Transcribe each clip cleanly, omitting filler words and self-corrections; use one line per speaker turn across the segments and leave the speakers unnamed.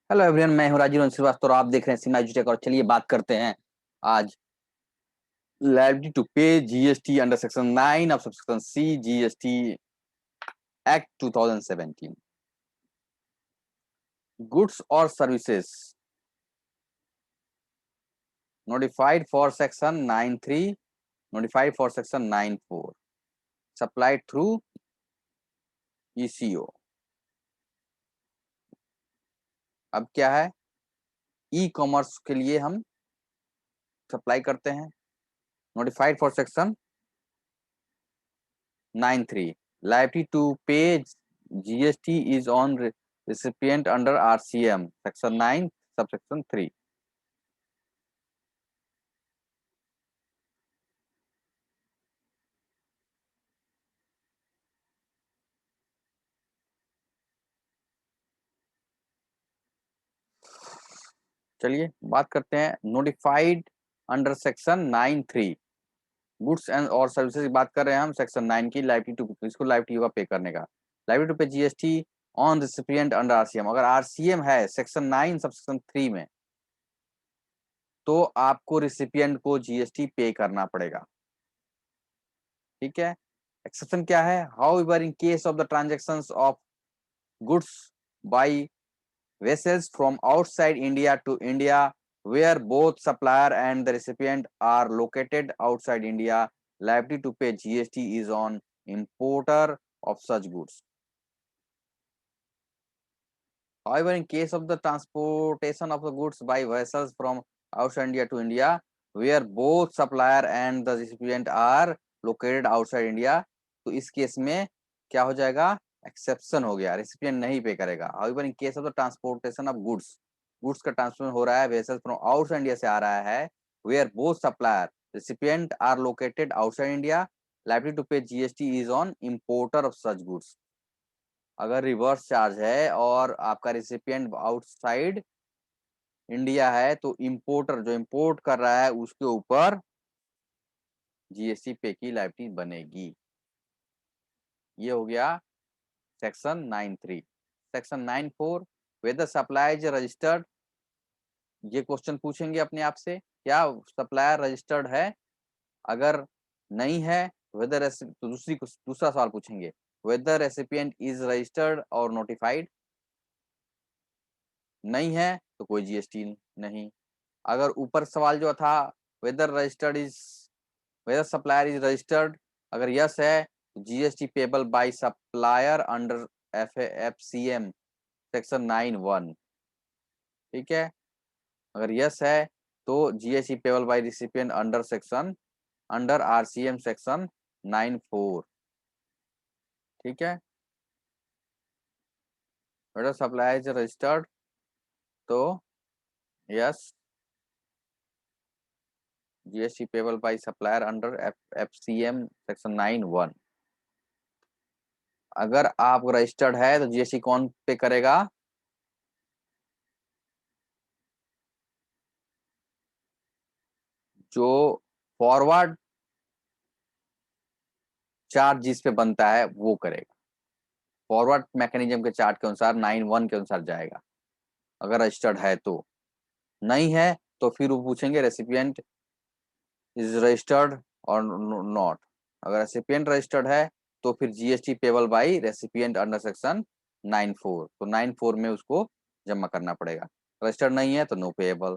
Hello everyone, मैं हूं राजीव श्रीवास्तव और आप देख रहे हैं सीमा एजुटेक। और चलिए बात करते हैं आज liability to pay GST under section 9 of subsection C GST act 2017। Goods और services notified for section 9(3), notified for section 9(4), supplied through ECO. अब क्या है, ई कॉमर्स के लिए हम सप्लाई करते हैं। Notified for section 9(3), liability to pay GST is on recipient under RCM section 9 subsection 3। चलिए बात करते हैं notified under section 9(3), goods and और सर्विसेज की बात कर रहे हैं हम। सेक्शन 9 की लाइबिलिटी टू, इसको लाइबिलिटी होगा पे करने का। Liability to pay GST on recipient under RCM, अगर आरसीएम है सेक्शन 9 सबसेक्शन 3 में तो आपको रिसिपिएंट को जीएसटी पे करना पड़ेगा। ठीक है। एक्सेप्शन क्या है, how ever in case of the transactions of goods by vessels from outside India to India where both supplier and the recipient are located outside India, liability to pay GST is on importer of such goods. However, in case of the transportation of the goods by vessels from outside India to India where both supplier and the recipient are located outside India, तो इस case में क्या हो जाएगा, exception हो गया, recipient नहीं पे करेगा। However in case of the transportation of goods, goods का ट्रांसपोर्ट हो रहा है वेसल्स फ्रॉम आउटसाइड इंडिया से आ रहा है, where both supplier recipient are located outside India, liability to pay GST is on importer of such goods. अगर reverse charge है और आपका रेसिपिएंट आउटसाइड इंडिया है तो इंपोर्टर जो इंपोर्ट कर रहा है उसके ऊपर जीएसटी पे की लायबिलिटी बनेगी। ये हो गया section 9(3). Section 9(4), whether supply is registered, ये क्वेश्चन पूछेंगे अपने आप से, क्या सप्लायर रजिस्टर्ड है? अगर नहीं है वेदर, तो दूसरा सवाल पूछेंगे, वेदर रेसिपिएंट इज रजिस्टर्ड और नोटिफाइड। नहीं है तो कोई जीएसटी नहीं। अगर ऊपर सवाल जो था whether registered is, whether supplier is registered, अगर यस है तो GST payable by supplier under FCM section 9(1). ठीक है। अगर यस है तो GST payable by recipient under section, under RCM section 9(4). ठीक है। वेदर सप्लायर इज रजिस्टर्ड तो yes, GST payable by supplier under FCM section 9(1). अगर आप रजिस्टर्ड है तो जीएसटी कौन पे करेगा, जो फॉरवर्ड चार्ज जिस पे बनता है वो करेगा। फॉरवर्ड मैकेनिज्म के चार्ट के अनुसार 9(1) के अनुसार जाएगा अगर रजिस्टर्ड है तो। नहीं है तो फिर वो पूछेंगे रेसिपिएंट इज रजिस्टर्ड और नॉट। अगर रेसिपिएंट रजिस्टर्ड है तो फिर GST payable bye recipient under section 9(4), तो 9(4) में उसको जमा करना पड़ेगा। रजिस्टर्ड नहीं है तो नो पेबल।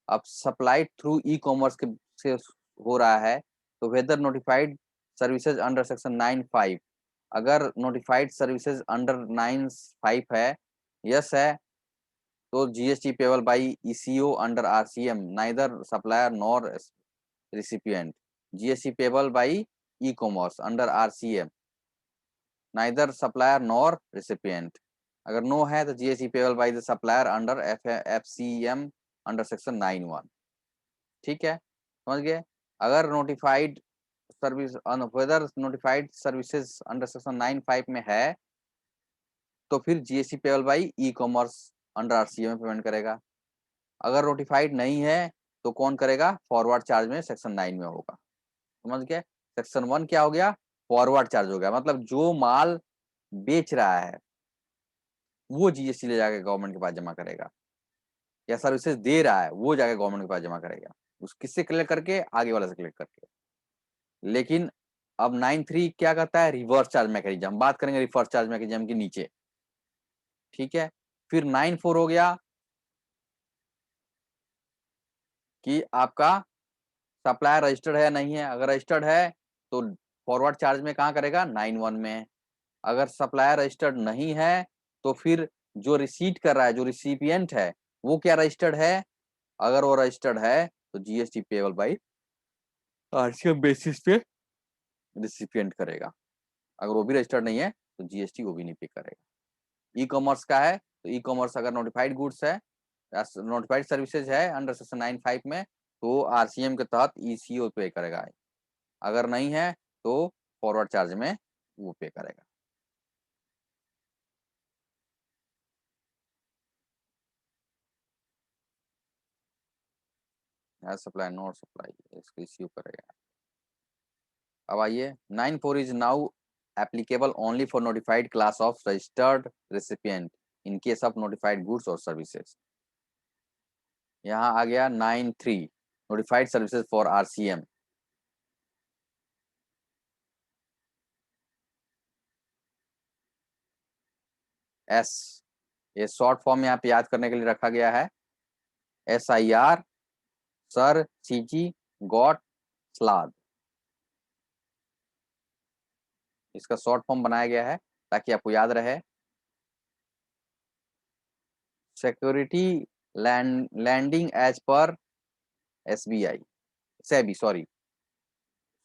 अब सप्लाई थ्रू ई कॉमर्स के से हो रहा है तो whether notified services under section 9(5), अगर नोटिफाइड सर्विसेज अंडर 9(5) है, यस है, तो GST payable bye eco under RCM neither supplier nor recipient, GST payable by e-commerce under RCM neither supplier nor recipient। अगर नो है तो GST payable by the supplier under FCM under section 9(1). ठीक है, समझ गए। अगर notified service, whether notified services under section 9(5) में है तो फिर GST payable by e commerce under RCM में पेमेंट करेगा। अगर नोटिफाइड नहीं है तो कौन करेगा, फॉरवर्ड चार्ज में सेक्शन 9 में होगा। समझ गए। सेक्शन 1 क्या हो गया, फॉरवर्ड चार्ज हो गया, मतलब जो माल बेच रहा है वो जीएसटी ले जाके गवर्नमेंट के पास जमा करेगा। या सर्विसेज दे रहा है वो जाके गवर्नमेंट के पास जमा करेगा, उस किससे कलेक्ट करके, आगे वाला से कलेक्ट करके। लेकिन अब 9(3) क्या करता है, रिवर्स चार्ज मैकेनिज्म, बात करेंगे रिवर्स चार्ज मैकेनिज्म के नीचे, ठीक है। फिर 9(4) हो गया कि आपका सप्लायर रजिस्टर्ड है या नहीं है, अगर रजिस्टर्ड है तो फॉरवर्ड चार्ज में कहाँ करेगा, 9(1) में। अगर सप्लायर रजिस्टर्ड नहीं है तो फिर जो रिसीट कर रहा है, जो रिसिपिएंट है, वो क्या रजिस्टर्ड है, अगर वो रजिस्टर्ड है तो GST payable by RCM basis पे रिसिपिएंट करेगा। अगर वो भी रजिस्टर्ड नहीं है तो जीएसटी वो भी नहीं पे करेगा। ई कॉमर्स का है तो ई कॉमर्स अगर नोटिफाइड गुड्स है, नोटिफाइड सर्विसेज है अंडर सेक्शन 9(5) में, तो आरसीएम के तहत ईसीओ पे करेगा। अगर नहीं है तो फॉरवर्ड चार्ज में वो पे करेगा। सप्लाई नॉट सप्लाई इसको ईसीओ करेगा। अब आइए 9(4) is now applicable only for notified class of registered recipient in case of notified goods or services। यहाँ आ गया 9(3) notified services for RCM। S, ये शॉर्ट फॉर्म यहाँ पे याद करने के लिए रखा गया है, SIR, sir, CG, got, salad, इसका शॉर्ट फॉर्म बनाया गया है ताकि आपको याद रहे। Security lending as per SBI, SEBI, sorry,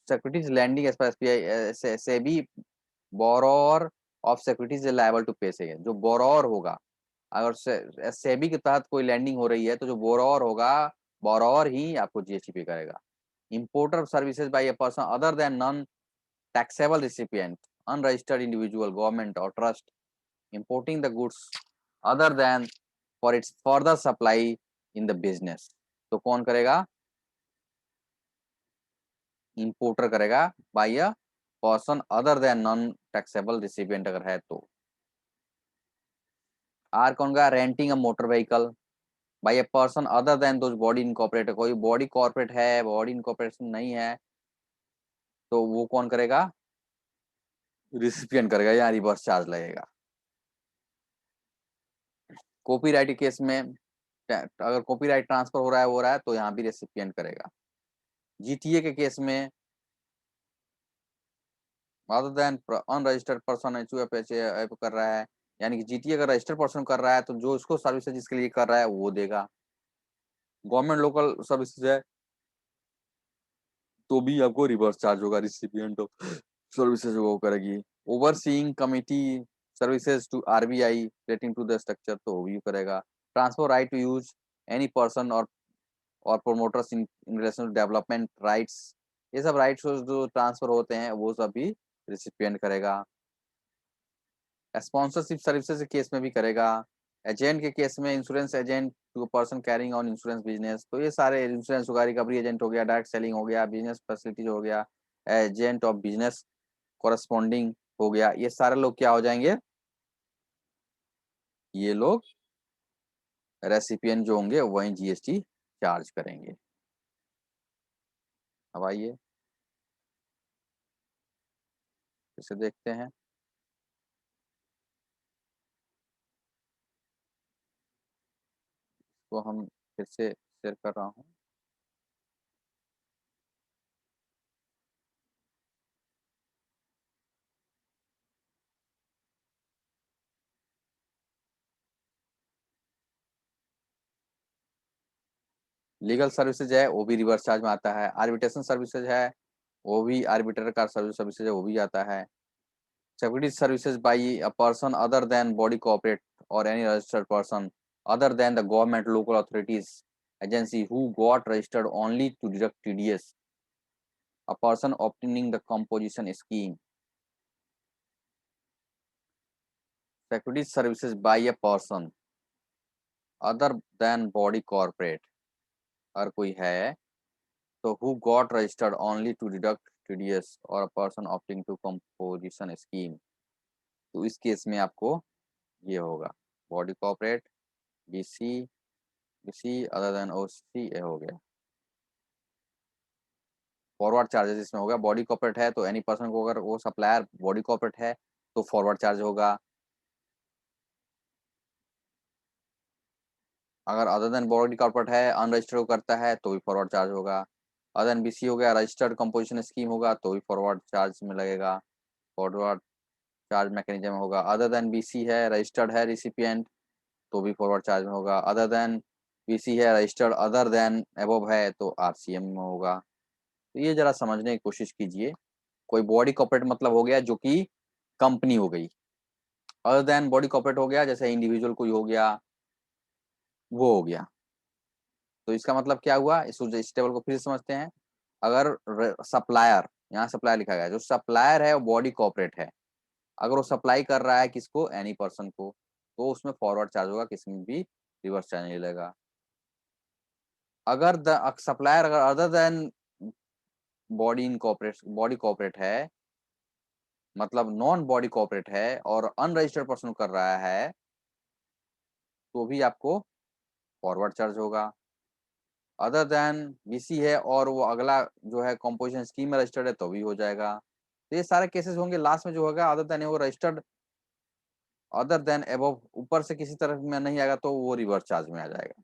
securities lending as per SBI, SEBI borrower of securities liable to pay से, जो बोरोअर होगा, अगर सेबी के तहत कोई लैंडिंग हो रही है तो जो बोरोअर होगा, बोरोअर ही आपको जीएसटी पे करेगा। Importer of services by a person other than non taxable recipient, unregistered individual, government और trust importing the goods other than for its further supply in the business, तो कौन करेगा, इंपोर्टर करेगा by a person other than non taxable recipient अगर है तो। आर कौन का, renting a motor vehicle by a person other than those body incorporate, कोई बॉडी कॉर्पोरेट है, बॉडी इनकॉर्पोरेशन नहीं है तो वो कौन करेगा, रिसिपिएंट करेगा, या रिवर्स चार्ज लगेगा। कॉपीराइट के केस में अगर कॉपीराइट ट्रांसफर हो रहा है तो यहाँ भी रेसिपिएंट करेगा। जीटीए के केस में other than unregistered person HUF कर रहा है, यानी कि जीटीए अगर रजिस्टर्ड पर्सन कर रहा है तो जो उसको सर्विसेज जिसके लिए कर रहा है वो देगा। गवर्नमेंट लोकल सर्विसेज है तो भी आपको रिवर्स चार्ज होगा, रिसिपिएंट ऑफ सर्विसेज वो करेगी। Overseeing committee services to RBI relating to the structure तो वो भी करेगा। Transfer right to use any person और promoters in relation to development rights, ये सब राइट्स जो ट्रांसफर होते हैं वो सब भी रिसिपिएंट करेगा। स्पॉन्सरशिप सर्विसेज के केस में भी करेगा। एजेंट के केस में insurance agent to person carrying on insurance business, तो ये सारे इंश्योरेंस होगा, रिकवरी एजेंट हो गया, डायरेक्ट सेलिंग हो गया, बिजनेस फैसिलिटीज हो गया, एजेंट ऑफ बिजनेस कोरस्पॉन्डिंग हो गया, ये सारे लोग क्या हो जाएंगे, ये लोग रेसिपिएंट जो होंगे वही जीएसटी चार्ज करेंगे। अब आइए इसे देखते हैं। तो हम फिर से शेयर कर रहा हूँ। लीगल सर्विसेज है वो भी रिवर्स चार्ज में आता है। आर्बिट्रेशन सर्विसेज है वो भी, आर्बिट्रेटर का सर्विसेज है वो भी आता है। Security services by a person other than body corporate और any registered person other than the government local authorities agency who got registered only to deduct TDS, a person obtaining the composition scheme। security services by a person other than body corporate अगर कोई है तो who got registered only to deduct TDS or a person opting to composition scheme, तो इस case में आपको ये होगा body corporate, BC, BC other than OC ये हो गया। फॉरवर्ड चार्जेस इसमें होगा, बॉडी कॉर्पोरेट है तो एनी पर्सन को, अगर वो सप्लायर बॉडी कॉर्पोरेट है तो फॉरवर्ड चार्ज होगा। अगर अदर देन बॉडी कॉर्पोरेट है, अनरजिस्टर्ड करता है तो भी फॉरवर्ड चार्ज होगा। अदर देन BC हो गया, रजिस्टर्ड कंपोजिशन स्कीम होगा तो भी फॉरवर्ड चार्ज में लगेगा, फॉरवर्ड चार्ज मैकेनिज्म होगा। अदर देन BC है, रजिस्टर्ड है रिसिपिएंट तो भी फॉरवर्ड चार्ज में होगा। अदर देन BC है, रजिस्टर्ड अदर देन अबव है तो RCM में होगा। तो ये जरा समझने की कोशिश कीजिए। कोई बॉडी कॉर्पोरेट मतलब हो गया जो कि कंपनी हो गई। अदर देन बॉडी कॉर्पोरेट हो गया जैसे इंडिविजुअल कोई हो गया, वो हो गया। तो इसका मतलब क्या हुआ, इस टेबल को फिर से समझते हैं। अगर सप्लायर, यहाँ सप्लायर लिखा गया है, जो सप्लायर है वो बॉडी कॉर्पोरेट है, अगर वो सप्लाई कर रहा है किसको, एनी पर्सन को, तो उसमें फॉरवर्ड चार्ज होगा, किसी में भी रिवर्स चार्ज नहीं लगेगा। अगर सप्लायर अगर अदर देन बॉडी कॉर्पोरेट है, मतलब नॉन बॉडी कॉर्पोरेट है और अनरजिस्टर्ड पर्सन कर रहा है, तो भी आपको फॉरवर्ड चार्ज होगा। अदर देन BC है और वो अगला जो है कंपोजिशन स्कीम में रजिस्टर्ड है तो भी हो जाएगा। तो ये सारे केसेस होंगे। लास्ट में जो होगा अदर देन वो रजिस्टर्ड अदर देन एबव ऊपर से किसी तरफ में नहीं आएगा तो वो रिवर्स चार्ज में आ जाएगा।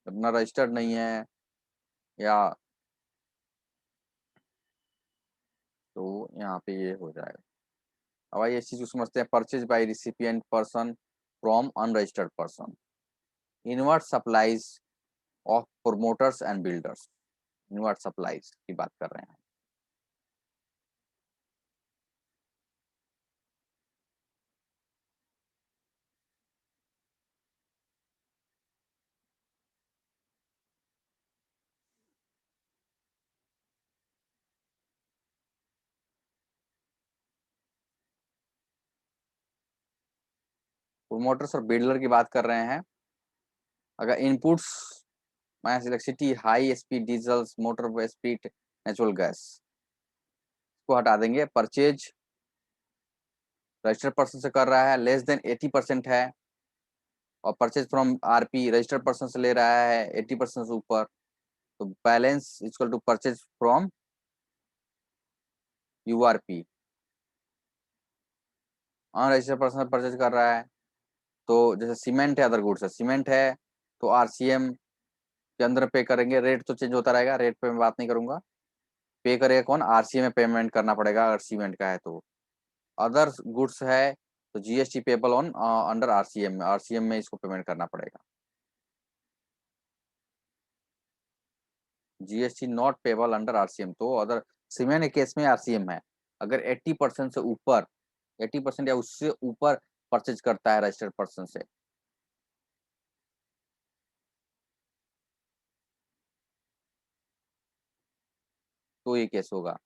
अपना रजिस्टर्ड नहीं है या, तो यहाँ पे ये हो जाएगा। अब आइए इस चीज को समझते हैं। Purchase by recipient person from unregistered person, invert supplies of promoters and builders. Invert supplies की बात कर रहे हैं। प्रोमोटर्स और बिल्डर की बात कर रहे हैं। अगर inputs minus electricity, high speed diesels, motor speed natural gas को हटा देंगे। परचेज रजिस्टर्ड पर्सन से कर रहा है, लेस देन 80% है, और purchase from RP registered person से ले रहा है 80% से ऊपर, तो balance equal to purchase from URP। Unregistered person purchase कर रहा है, तो जैसे सीमेंट है, अदर गुड्स है, सीमेंट है तो RCM के अंदर पे करेंगे। रेट तो चेंज होता रहेगा, रेट पे मैं बात नहीं करूंगा। पे करेगा कौन, RCM में पेमेंट करना पड़ेगा अगर सीमेंट का है तो। अदर गुड्स है तो GST payable on under RCM में, RCM में इसको पेमेंट करना पड़ेगा। GST not payable under RCM, तो अदर सीमेंट के केस में RCM है। अगर 80% से ऊपर, 80% या उससे ऊपर परचेज करता है रजिस्टर्ड पर्सन से, तो ये केस होगा।